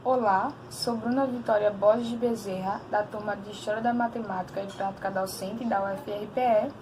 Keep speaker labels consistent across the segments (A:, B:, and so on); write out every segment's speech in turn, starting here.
A: Olá, sou Bruna Vitória Borges de Bezerra, da turma de História da Matemática e Prática Docente da UFRPE,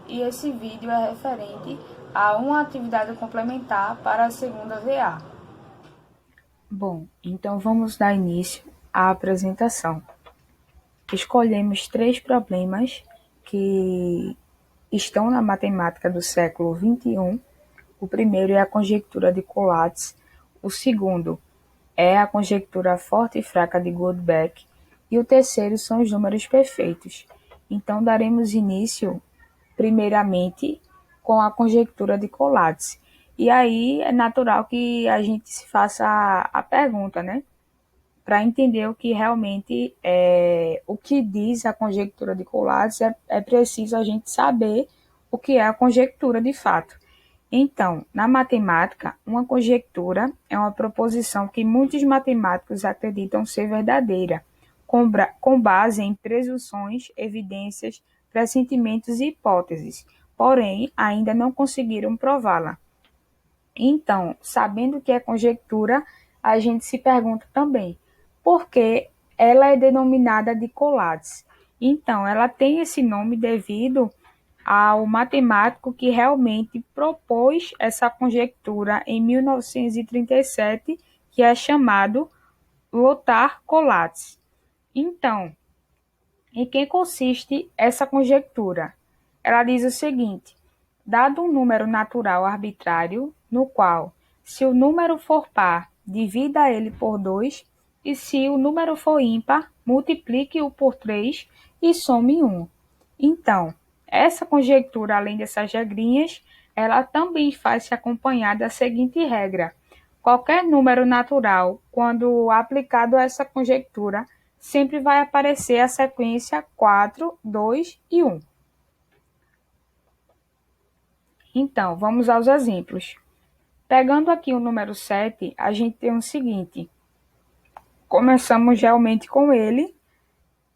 A: e esse vídeo é referente a uma atividade complementar para a segunda VA.
B: Bom, então vamos dar início à apresentação. Escolhemos 3 problemas que estão na matemática do século XXI. O primeiro é a conjectura de Collatz, o segundo é a conjectura forte e fraca de Goldbach, e o terceiro são os números perfeitos. Então daremos início, primeiramente, com a conjectura de Collatz. E aí é natural que a gente se faça a pergunta, né? Para entender o que realmente o que diz a conjectura de Collatz, é preciso a gente saber o que é a conjectura de fato. Então, na matemática, uma conjectura é uma proposição que muitos matemáticos acreditam ser verdadeira, com base em presunções, evidências, pressentimentos e hipóteses, porém ainda não conseguiram prová-la. Então, sabendo que é conjectura, a gente se pergunta também por que ela é denominada de Collatz. Então, ela tem esse nome devido ao matemático que realmente propôs essa conjectura em 1937, que é chamado Lothar Collatz. Então, em que consiste essa conjectura? Ela diz o seguinte: dado um número natural arbitrário, no qual, se o número for par, divida ele por 2, e se o número for ímpar, multiplique-o por 3 e some 1. Então, essa conjectura, além dessas regrinhas, ela também faz-se acompanhar da seguinte regra: qualquer número natural, quando aplicado a essa conjectura, sempre vai aparecer a sequência 4, 2 e 1. Então, vamos aos exemplos. Pegando aqui o número 7, a gente tem o seguinte: começamos realmente com ele,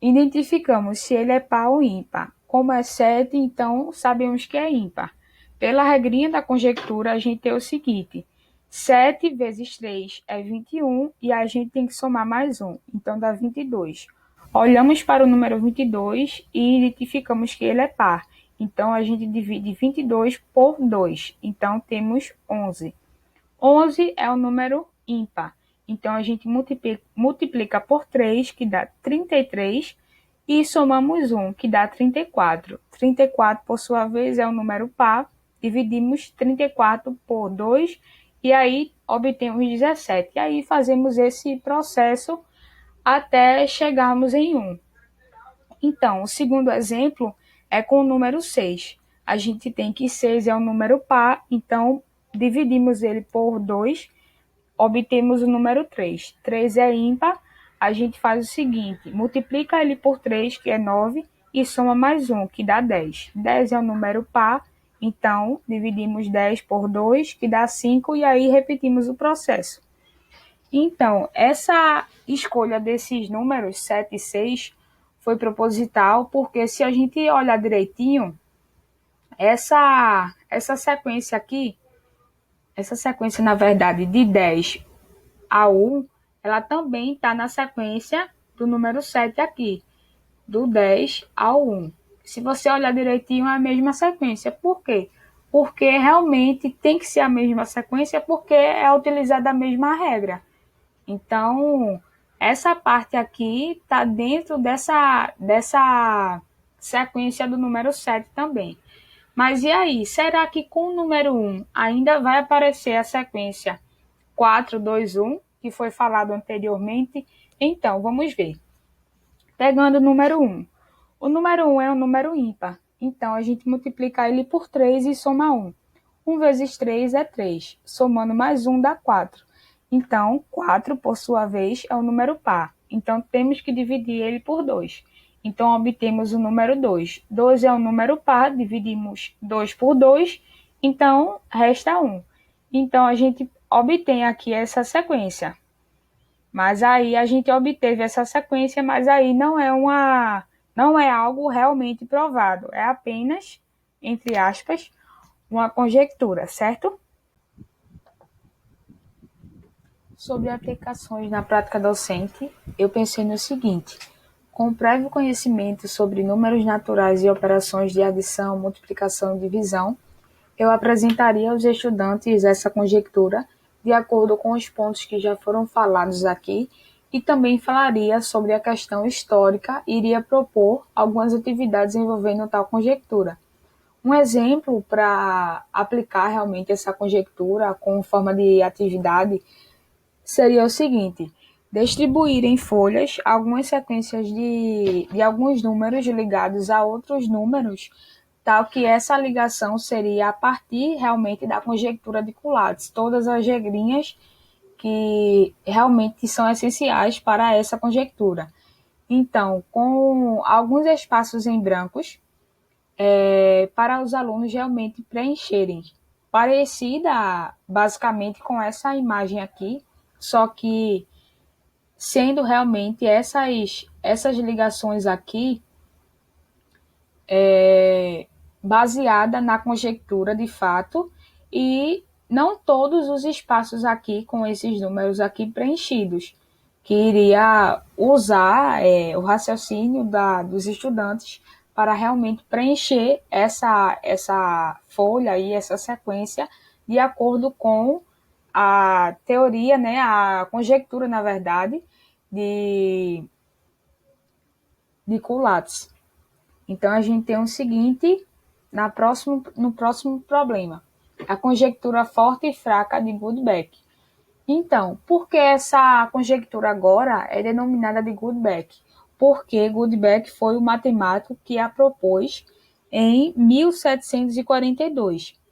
B: identificamos se ele é par ou ímpar. Como é 7, então sabemos que é ímpar. Pela regrinha da conjectura, a gente tem o seguinte: 7 vezes 3 é 21 e a gente tem que somar mais 1, então dá 22. Olhamos para o número 22 e identificamos que ele é par. Então a gente divide 22 por 2, então temos 11. 11 é o número ímpar. Então, a gente multiplica por 3, que dá 33, e somamos 1, que dá 34. 34, por sua vez, é o número par. Dividimos 34 por 2, e aí obtemos 17. E aí fazemos esse processo até chegarmos em 1. Então, o segundo exemplo é com o número 6. A gente tem que 6 é um número par, então dividimos ele por 2, obtemos o número 3. 3 é ímpar, a gente faz o seguinte: multiplica ele por 3, que é 9, e soma mais 1, que dá 10. 10 é um número par, então dividimos 10 por 2, que dá 5, e aí repetimos o processo. Então, essa escolha desses números 7 e 6 foi proposital, porque se a gente olhar direitinho, essa sequência aqui, essa sequência, na verdade, de 10 a 1, ela também está na sequência do número 7 aqui, do 10 ao 1. Se você olhar direitinho, é a mesma sequência. Por quê? Porque realmente tem que ser a mesma sequência, porque é utilizada a mesma regra. Então, essa parte aqui está dentro dessa sequência do número 7 também. Mas e aí, será que com o número 1 ainda vai aparecer a sequência 4, 2, 1, que foi falado anteriormente? Então, vamos ver. Pegando o número 1. O número 1 é um número ímpar. Então, a gente multiplica ele por 3 e soma 1. 1 vezes 3 é 3. Somando mais 1 dá 4. Então, 4, por sua vez, é um número par. Então, temos que dividir ele por 2. Então, obtemos o número 2. 2 é um número par, dividimos 2 por 2, então resta 1. Então, a gente obtém aqui essa sequência. Mas aí a gente obteve essa sequência, mas aí não é algo realmente provado, é apenas, entre aspas, uma conjectura, certo? Sobre aplicações na prática docente, eu pensei no seguinte: com prévio conhecimento sobre números naturais e operações de adição, multiplicação e divisão, eu apresentaria aos estudantes essa conjectura de acordo com os pontos que já foram falados aqui e também falaria sobre a questão histórica e iria propor algumas atividades envolvendo tal conjectura. Um exemplo para aplicar realmente essa conjectura com forma de atividade seria o seguinte: distribuir em folhas algumas sequências de alguns números ligados a outros números, tal que essa ligação seria a partir realmente da conjectura de Coulomb, todas as regrinhas que realmente são essenciais para essa conjectura. Então, com alguns espaços em brancos, para os alunos realmente preencherem, parecida basicamente com essa imagem aqui, só que sendo realmente essas ligações aqui baseada na conjectura de fato e não todos os espaços aqui com esses números aqui preenchidos, que iria usar o raciocínio dos estudantes para realmente preencher essa folha e essa sequência de acordo com a teoria, né, a conjectura, na verdade, de Coulomb. Então, a gente tem o seguinte no próximo problema: a conjectura forte e fraca de Goodbeck. Então, por que essa conjectura agora é denominada de Goodbeck? Porque Goodbeck foi o matemático que a propôs em 1742.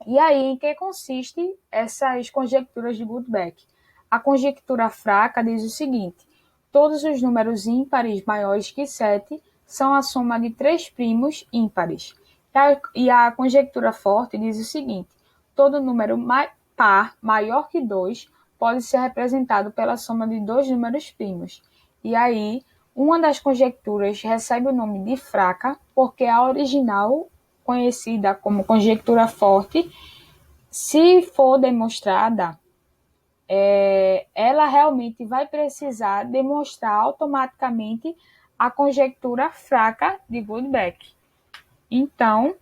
B: E aí, em que consiste essas conjecturas de Goodbeck? A conjectura fraca diz o seguinte: todos os números ímpares maiores que 7 são a soma de 3 primos ímpares. E a conjectura forte diz o seguinte: todo número par maior que 2 pode ser representado pela soma de 2 números primos. E aí, uma das conjecturas recebe o nome de fraca, porque a original, conhecida como conjectura forte, se for demonstrada, ela realmente vai precisar demonstrar automaticamente a conjectura fraca de Goodbeck. Então,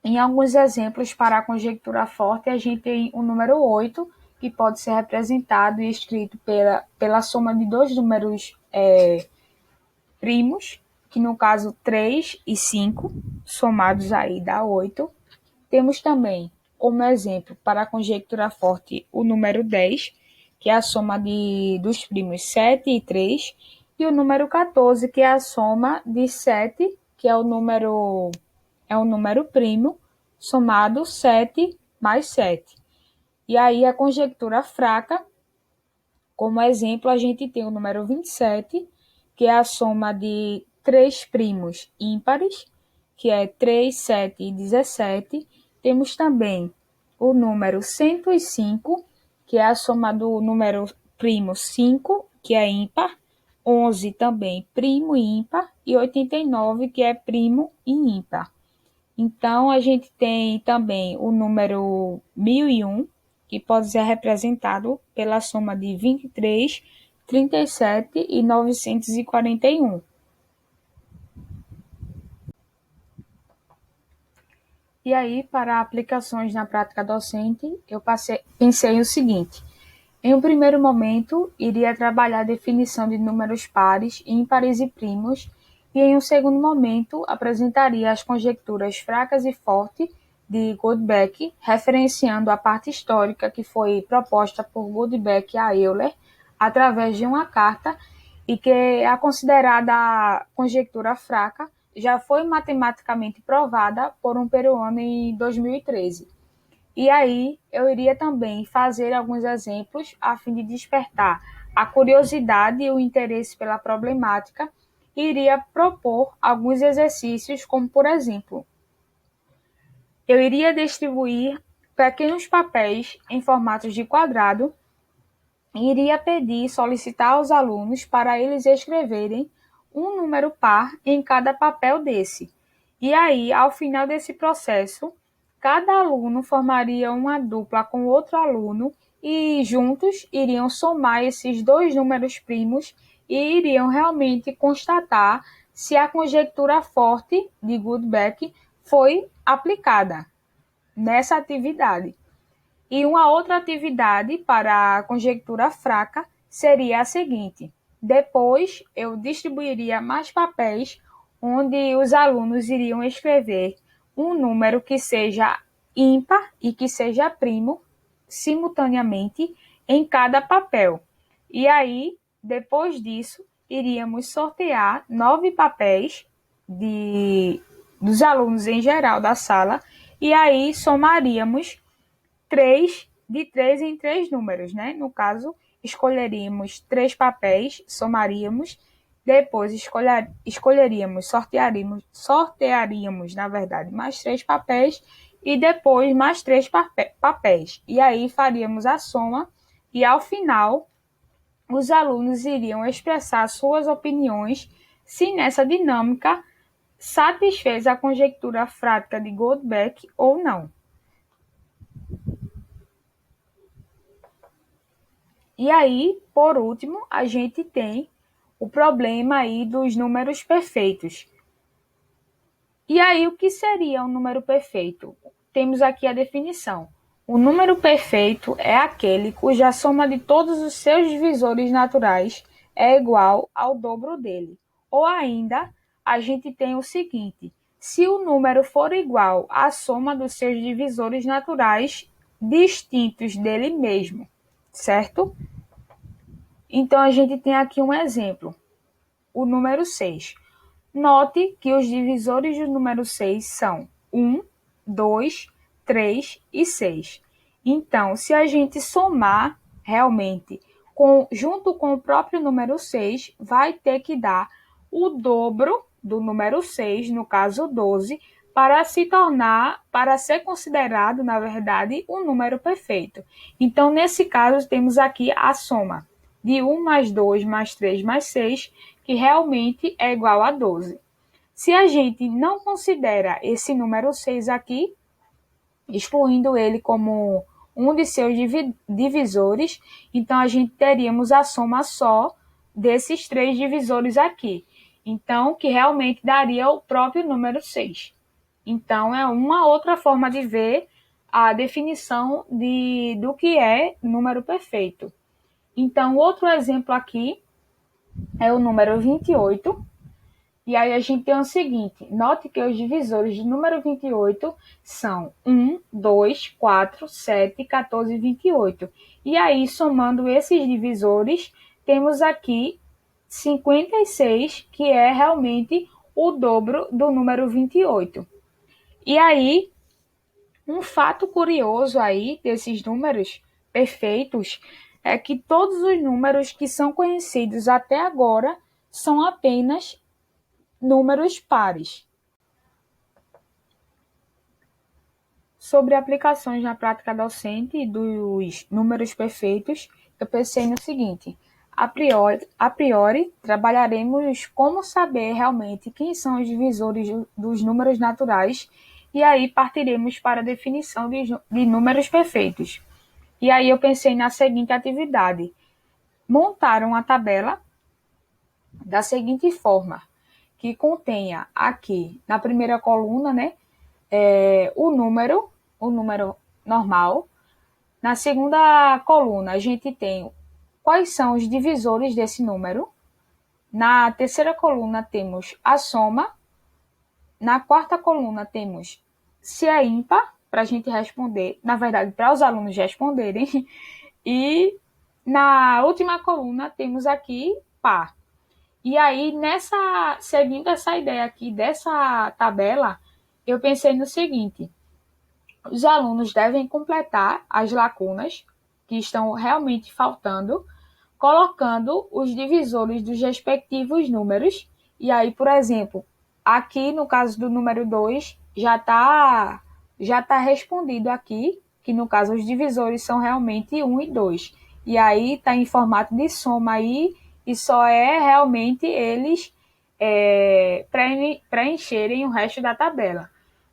B: em alguns exemplos para a conjectura forte, a gente tem o número 8, que pode ser representado e escrito pela soma de dois números primos, que no caso 3 e 5, somados aí dá 8. Temos também, como exemplo, para a conjectura forte, o número 10, que é a soma dos primos 7 e 3, e o número 14, que é a soma de 7, que é o número primo, somado 7 mais 7. E aí a conjectura fraca, como exemplo, a gente tem o número 27, que é a soma de 3 primos ímpares, que é 3, 7 e 17. Temos também o número 105, que é a soma do número primo 5, que é ímpar, 11 também primo e ímpar, e 89, que é primo e ímpar. Então, a gente tem também o número 1001, que pode ser representado pela soma de 23, 37 e 941. E aí, para aplicações na prática docente, eu pensei o seguinte: em um primeiro momento, iria trabalhar a definição de números pares, ímpares e primos, e em um segundo momento, apresentaria as conjecturas fracas e fortes de Goodbeck, referenciando a parte histórica que foi proposta por Goodbeck a Euler através de uma carta e que a considerada conjectura fraca já foi matematicamente provada por um peruano em 2013. E aí eu iria também fazer alguns exemplos a fim de despertar a curiosidade e o interesse pela problemática e iria propor alguns exercícios, como por exemplo, eu iria distribuir pequenos papéis em formatos de quadrado e iria solicitar aos alunos para eles escreverem um número par em cada papel desse. E aí, ao final desse processo, cada aluno formaria uma dupla com outro aluno e juntos iriam somar esses dois números primos e iriam realmente constatar se a conjectura forte de Goodback foi aplicada nessa atividade. E uma outra atividade para a conjectura fraca seria a seguinte: depois eu distribuiria mais papéis onde os alunos iriam escrever um número que seja ímpar e que seja primo simultaneamente em cada papel. E aí, depois disso, iríamos sortear 9 papéis dos alunos em geral da sala e aí somaríamos de 3 em 3 números, né? No caso, escolheríamos 3 papéis, somaríamos, depois escolheríamos, sortearíamos, na verdade, mais 3 papéis e depois mais 3 papéis. E aí faríamos a soma e, ao final, os alunos iriam expressar suas opiniões se nessa dinâmica satisfez a conjectura frática de Goldbeck ou não. E aí, por último, a gente tem o problema aí dos números perfeitos. E aí, o que seria um número perfeito? Temos aqui a definição. O número perfeito é aquele cuja soma de todos os seus divisores naturais é igual ao dobro dele. Ou ainda, a gente tem o seguinte: se o número for igual à soma dos seus divisores naturais distintos dele mesmo, certo? Então, a gente tem aqui um exemplo, o número 6. Note que os divisores do número 6 são 1, 2, 3 e 6. Então, se a gente somar realmente junto com o próprio número 6, vai ter que dar o dobro do número 6, no caso 12, para ser considerado, na verdade, um número perfeito. Então, nesse caso, temos aqui a soma de 1 mais 2 mais 3 mais 6, que realmente é igual a 12. Se a gente não considera esse número 6 aqui, excluindo ele como um de seus divisores, então a gente teríamos a soma só desses 3 divisores aqui. Então, que realmente daria o próprio número 6. Então, é uma outra forma de ver a definição do que é número perfeito. Então, outro exemplo aqui é o número 28. E aí a gente tem o seguinte: note que os divisores do número 28 são 1, 2, 4, 7, 14 e 28. E aí, somando esses divisores, temos aqui 56, que é realmente o dobro do número 28. E aí, um fato curioso aí desses números perfeitos é que todos os números que são conhecidos até agora são apenas números pares. Sobre aplicações na prática docente dos números perfeitos, eu pensei no seguinte: a priori trabalharemos como saber realmente quem são os divisores dos números naturais e aí partiremos para a definição de números perfeitos. E aí eu pensei na seguinte atividade: montar uma tabela da seguinte forma, que contenha aqui na primeira coluna, né, o número normal. Na segunda coluna, a gente tem quais são os divisores desse número. Na terceira coluna, temos a soma. Na quarta coluna, temos se é ímpar, para a gente responder, na verdade, para os alunos responderem. E na última coluna, temos aqui par. E aí, seguindo essa ideia aqui dessa tabela, eu pensei no seguinte: os alunos devem completar as lacunas que estão realmente faltando, colocando os divisores dos respectivos números. E aí, por exemplo, aqui no caso do número 2, já tá respondido aqui, que no caso os divisores são realmente 1 e 2. E aí está em formato de soma aí, e só é realmente eles preencherem o resto da tabela.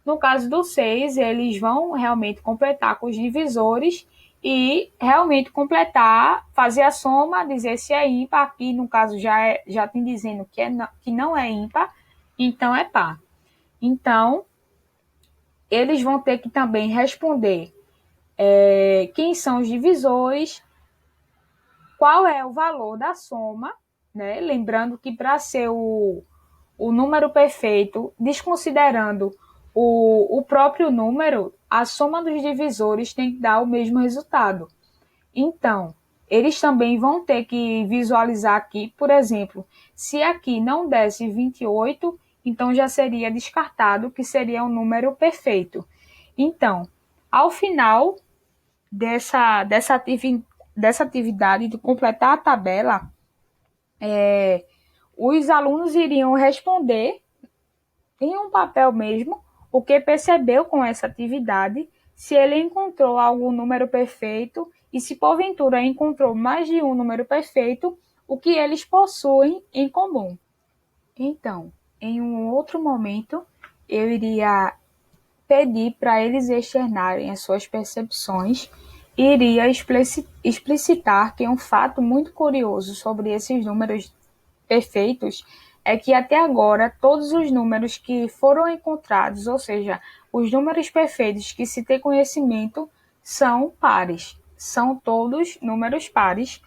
B: No caso do 6, eles vão realmente completar com os divisores e realmente completar, fazer a soma, dizer se é ímpar. Aqui, no caso, já tem dizendo que não é ímpar, então é par. Então, eles vão ter que também responder quem são os divisores, qual é o valor da soma, né? Lembrando que para ser o número perfeito, desconsiderando o próprio número, a soma dos divisores tem que dar o mesmo resultado. Então, eles também vão ter que visualizar aqui, por exemplo, se aqui não desse 28, então já seria descartado que seria um número perfeito. Então, ao final dessa atividade de completar a tabela, os alunos iriam responder em um papel mesmo o que percebeu com essa atividade, se ele encontrou algum número perfeito e se porventura encontrou mais de um número perfeito, o que eles possuem em comum. Então, em um outro momento, eu iria pedir para eles externarem as suas percepções e iria explicitar que um fato muito curioso sobre esses números perfeitos é que até agora todos os números que foram encontrados, ou seja, os números perfeitos que se tem conhecimento, são pares. São todos números pares,